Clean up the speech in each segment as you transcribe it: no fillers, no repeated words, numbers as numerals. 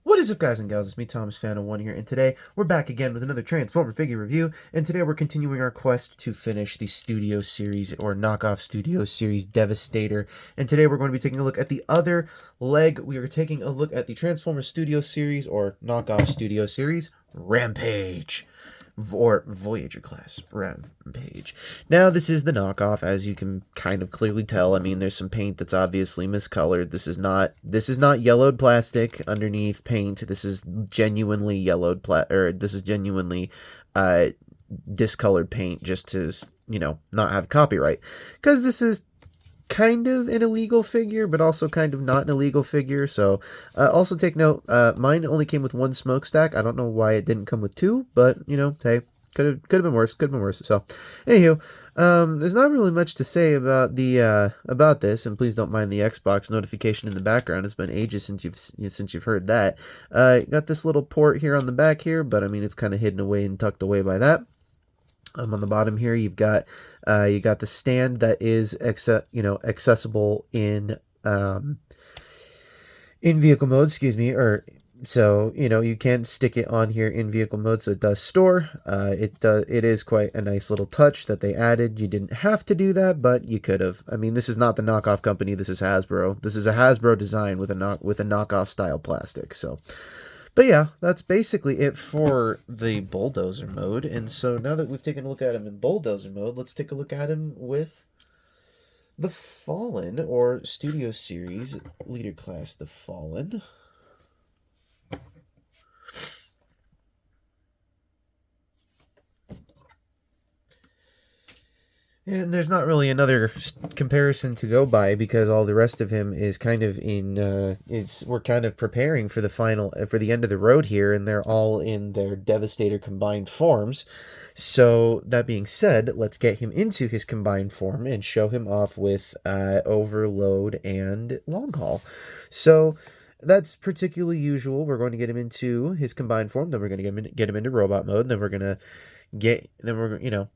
What is up, guys and gals? It's me, Thomas Fan01 here, and today we're back again with another Transformer figure review, and today we're continuing our quest to finish the Studio Series, or Knockoff Studio Series Devastator, and today we're going to be taking a look at the other leg. We are taking a look at the Transformer Studio Series, or Knockoff Studio Series, Rampage. Or Voyager class Rampage. Now, this is the knockoff, as you can kind of clearly tell. I mean, there's some paint that's obviously miscolored. This is not yellowed plastic underneath paint. This is genuinely this is genuinely discolored paint just to, not have copyright. Because this is kind of an illegal figure, but also kind of not an illegal figure. So also take note, mine only came with one smokestack. I don't know why it didn't come with two, but hey, could have been worse. So anywho, there's not really much to say about the about this, and please don't mind the Xbox notification in the background. It's been ages since you've heard that. Got this little port here on the back here, but I mean, it's kind of hidden away and tucked away by that. On the bottom here, you got the stand that is accessible in vehicle mode, so you can stick it on here in vehicle mode, so it does store. It is quite a nice little touch that they added. You didn't have to do that, but you could have. I mean, this is not the knockoff company. This is Hasbro. This is a Hasbro design with a knockoff style plastic. So. But yeah, that's basically it for the bulldozer mode. And so now that we've taken a look at him in bulldozer mode, let's take a look at him with the Fallen, or Studio Series Leader Class, the Fallen. And there's not really another comparison to go by, because all the rest of him is kind of in, we're kind of preparing for the end of the road here, and they're all in their Devastator combined forms. So that being said, let's get him into his combined form and show him off with Overload and Long Haul. So that's particularly usual. We're going to get him into his combined form, then we're going to get him into robot mode, and then we're going to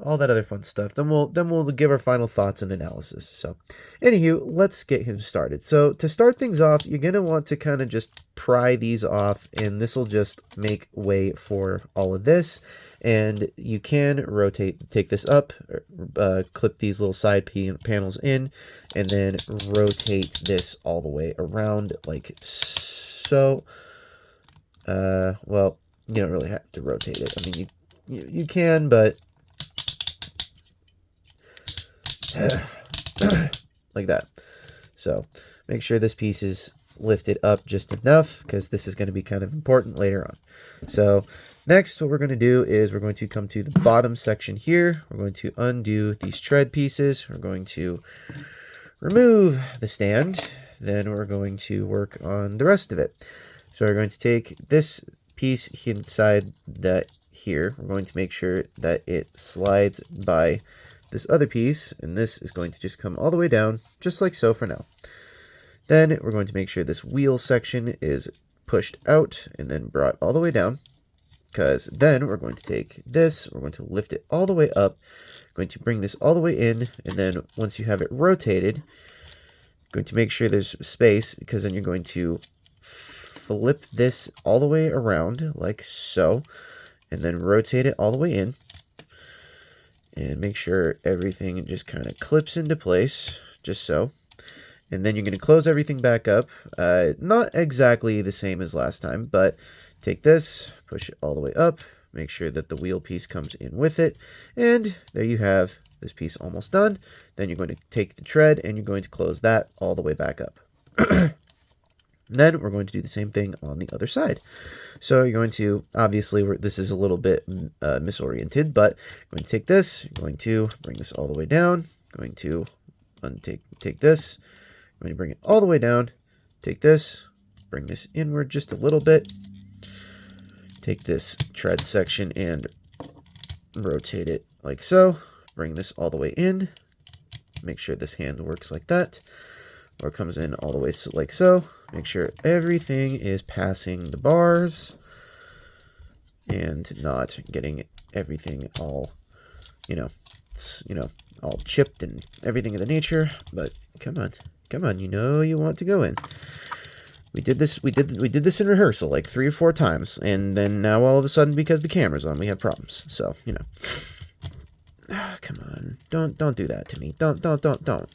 all that other fun stuff. Then we'll give our final thoughts and analysis. So anywho, let's get him started. So to start things off, you're gonna want to kind of just pry these off, and this will just make way for all of this. And you can take this up, clip these little side panels in, and then rotate this all the way around like so. Well, you don't really have to rotate it. I mean, you can, but like that. So make sure this piece is lifted up just enough, because this is going to be kind of important later on. So next, what we're going to do is we're going to come to the bottom section here. We're going to undo these tread pieces. We're going to remove the stand. Then we're going to work on the rest of it. So we're going to take this piece inside that here. We're going to make sure that it slides by this other piece, and this is going to just come all the way down, just like so for now. Then we're going to make sure this wheel section is pushed out and then brought all the way down, because then we're going to take this, we're going to lift it all the way up, going to bring this all the way in, and then once you have it rotated, going to make sure there's space, because then you're going to flip this all the way around like so, and then rotate it all the way in, and make sure everything just kind of clips into place, just so. And then you're going to close everything back up. Not exactly the same as last time, but take this, push it all the way up, make sure that the wheel piece comes in with it, and there you have this piece almost done. Then you're going to take the tread, and you're going to close that all the way back up. Then we're going to do the same thing on the other side. So you're going to, obviously, this is a little bit misoriented, but you're going to take this, you're going to bring this all the way down, going to take this, I'm going to bring it all the way down, take this, bring this inward just a little bit, take this tread section and rotate it like so, bring this all the way in, make sure this hand works like that, or it comes in all the way like so. Make sure everything is passing the bars and not getting everything all, all chipped and everything of the nature. But come on, you want to go in. We did this in rehearsal like 3 or 4 times, and then now all of a sudden, because the camera's on, we have problems. So, you know. Come on. Don't do that to me. Don't.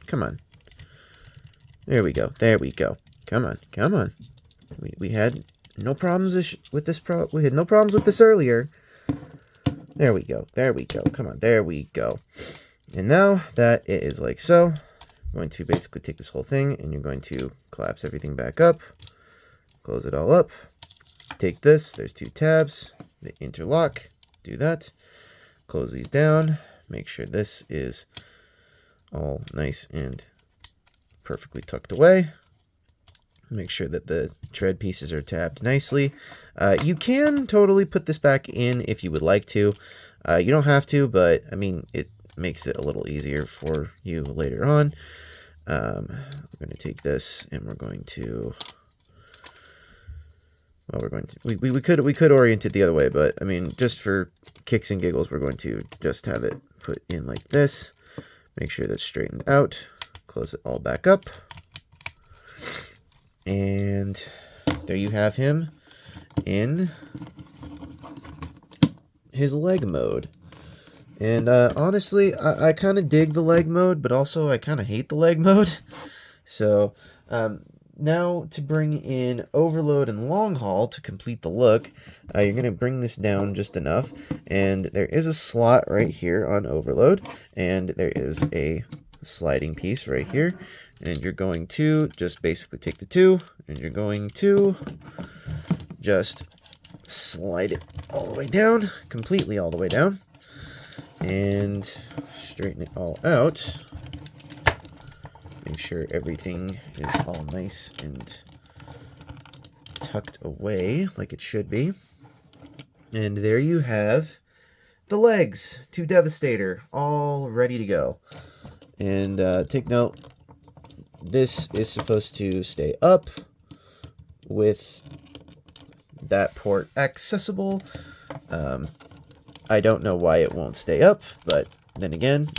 Come on. There we go. Come on. We had no problems with this we had no problems with this earlier. There we go. Come on. There we go. And now that it is like so, I'm going to basically take this whole thing, and you're going to collapse everything back up. Close it all up. Take this. There's 2 tabs. They interlock. Do that. Close these down. Make sure this is all nice and perfectly tucked away. Make sure that the tread pieces are tabbed nicely. You can totally put this back in if you would like to. You don't have to, but I mean, it makes it a little easier for you later on. We're going to take this, and we're going to... Well, we could orient it the other way, but I mean, just for kicks and giggles, we're going to just have it put in like this. Make sure that's straightened out. Close it all back up. And there you have him in his leg mode. And honestly, I kind of dig the leg mode, but also I kind of hate the leg mode. So now to bring in overload and long haul to complete the look, you're going to bring this down just enough. And there is a slot right here on overload, and there is a sliding piece right here. And you're going to just basically take the 2, and you're going to just slide it all the way down, completely all the way down, and straighten it all out. Make sure everything is all nice and tucked away like it should be. And there you have the legs to Devastator, all ready to go. And take note, this is supposed to stay up with that port accessible. I don't know why it won't stay up, but then again,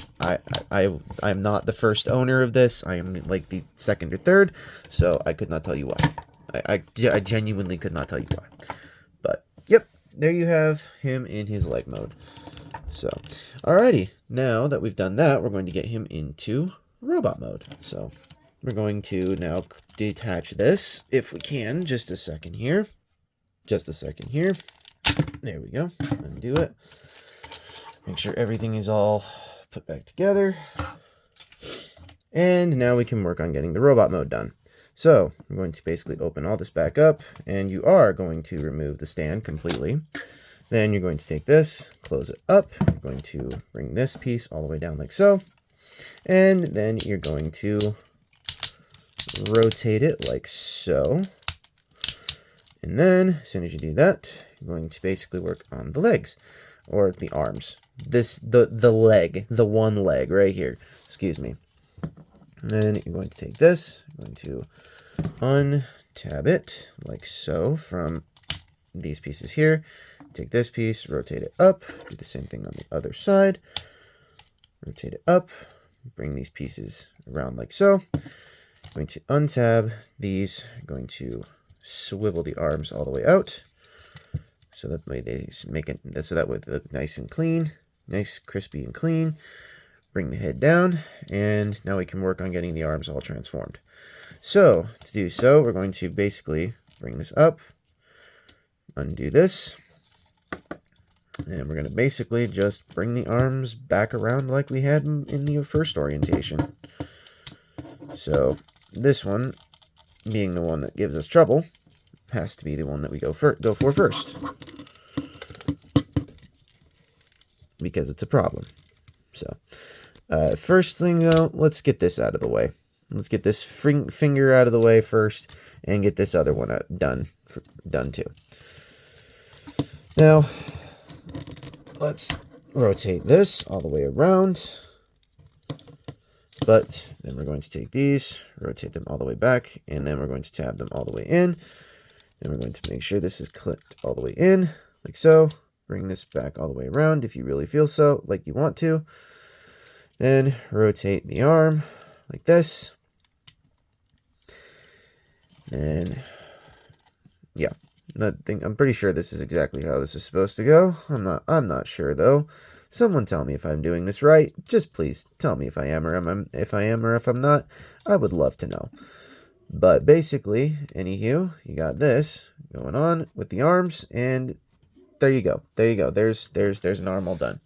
I'm not the first owner of this. I am like the 2nd or 3rd, so I could not tell you why. I genuinely could not tell you why. But yep, there you have him in his leg mode. So, alrighty, now that we've done that, we're going to get him into robot mode. So we're going to now detach this, if we can. Just a second here. There we go. Undo it. Make sure everything is all put back together. And now we can work on getting the robot mode done. So I'm going to basically open all this back up, and you are going to remove the stand completely. Then you're going to take this, close it up. You're going to bring this piece all the way down like so. And then you're going to rotate it like so. And then, as soon as you do that, you're going to basically work on the legs, or the arms. The leg, the one leg right here. Excuse me. And then you're going to take this, you're going to untab it like so from these pieces here. Take this piece, rotate it up, do the same thing on the other side. Rotate it up, bring these pieces around like so. I'm going to untab these, I'm going to swivel the arms all the way out, so that way they make it, so that way they look nice and clean, nice, crispy and clean. Bring the head down, and now we can work on getting the arms all transformed. So to do so, we're going to basically bring this up, undo this, and we're going to basically just bring the arms back around like we had in the first orientation. So this one, being the one that gives us trouble, has to be the one that we go for first, because it's a problem. So first thing though, let's get this out of the way. Let's get this finger out of the way first, and get this other one done too. Now let's rotate this all the way around. But then we're going to take these, rotate them all the way back, and then we're going to tab them all the way in. And we're going to make sure this is clipped all the way in, like so. Bring this back all the way around if you really feel so, like you want to. Then rotate the arm like this. Then Yeah. I'm pretty sure this is exactly how this is supposed to go. I'm not sure though. Someone tell me if I'm doing this right. Just please tell me if I am or if I'm not. I would love to know. But basically, anywho, you got this going on with the arms, and there you go. There you go. There's an arm all done.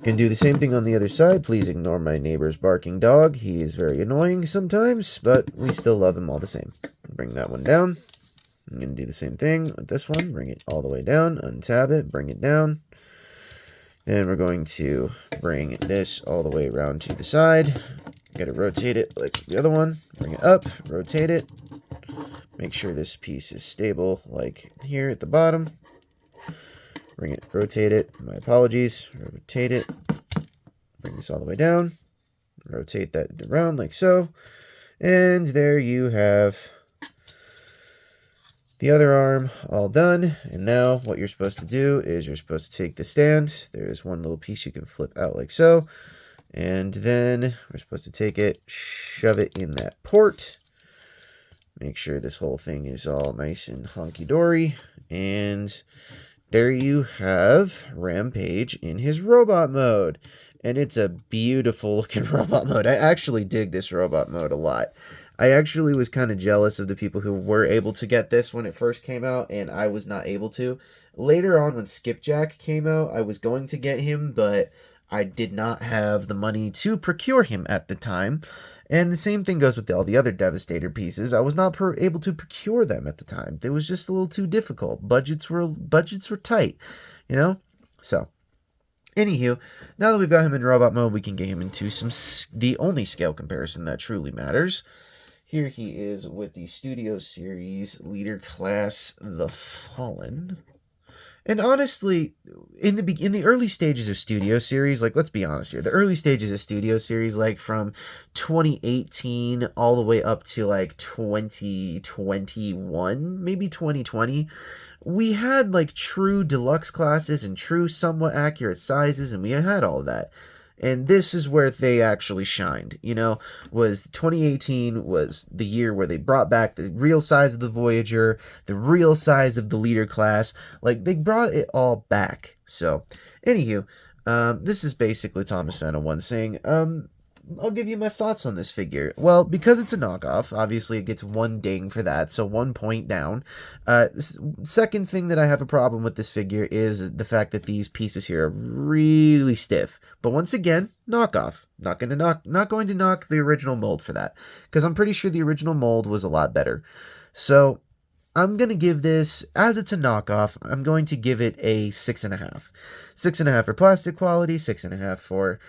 Can do the same thing on the other side. Please ignore my neighbor's barking dog. He is very annoying sometimes, but we still love him all the same. Bring that one down. I'm going to do the same thing with this one. Bring it all the way down. Untab it. Bring it down. And we're going to bring this all the way around to the side. Got to rotate it like the other one. Bring it up. Rotate it. Make sure this piece is stable like here at the bottom. Bring it. Rotate it. My apologies. Rotate it. Bring this all the way down. Rotate that around like so. And there you have the other arm all done. And now what you're supposed to do is you're supposed to take the stand. There's one little piece you can flip out like so. And then we're supposed to take it, shove it in that port. Make sure this whole thing is all nice and honky-dory. And there you have Rampage in his robot mode. And it's a beautiful looking robot mode. I actually dig this robot mode a lot. I actually was kind of jealous of the people who were able to get this when it first came out, and I was not able to. Later on, when Skipjack came out, I was going to get him, but I did not have the money to procure him at the time. And the same thing goes with all the other Devastator pieces. I was not able to procure them at the time. It was just a little too difficult. Budgets were tight, you know? So, anywho, now that we've got him in robot mode, we can get him into the only scale comparison that truly matters. Here he is with the Studio Series Leader Class, The Fallen. And honestly, in the early stages of Studio Series, like, let's be honest here, the early stages of Studio Series, like from 2018 all the way up to like 2021, maybe 2020, we had like true deluxe classes and true somewhat accurate sizes, and we had all of that. And this is where they actually shined, you know, was 2018 was the year where they brought back the real size of the Voyager, the real size of the Leader class. Like, they brought it all back. So, anywho, this is basically Thomas Phantom 1 saying, I'll give you my thoughts on this figure. Well, because it's a knockoff, obviously it gets 1 ding for that, so 1 point down. Second thing that I have a problem with this figure is the fact that these pieces here are really stiff. But once again, knockoff. Not going to knock the original mold for that, because I'm pretty sure the original mold was a lot better. So I'm going to give this, as it's a knockoff, I'm going to give it a 6.5. 6.5 for plastic quality, 6.5 for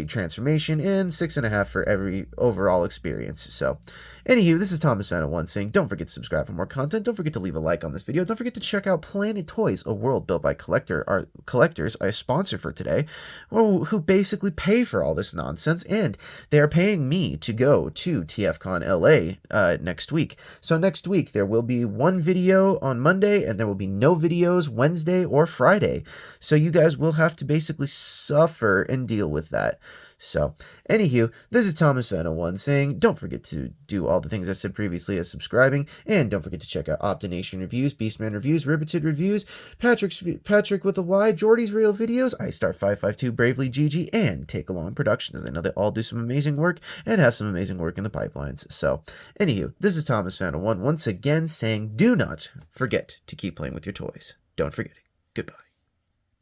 transformation, and 6.5 for every overall experience. So, anywho, this is Thomas Phantom 1 saying, don't forget to subscribe for more content. Don't forget to leave a like on this video. Don't forget to check out Planet Toys, a world built by collectors, a sponsor for today, who basically pay for all this nonsense, and they are paying me to go to TFCon LA next week. So next week, there will be 1 video on Monday, and there will be no videos Wednesday or Friday. So you guys will have to basically suffer and deal with that. So, anywho, this is Thomas Phantom 1 saying, don't forget to do all the things I said previously as subscribing, and don't forget to check out Optination Reviews, Beastman Reviews, Ribbited Reviews, Patrick with a Y, Jordy's Real Videos, iStar552, Bravely Gigi, and Take Along Productions. I know they all do some amazing work and have some amazing work in the pipelines. So, anywho, this is Thomas Phantom 1 once again saying, do not forget to keep playing with your toys. Don't forget it. Goodbye.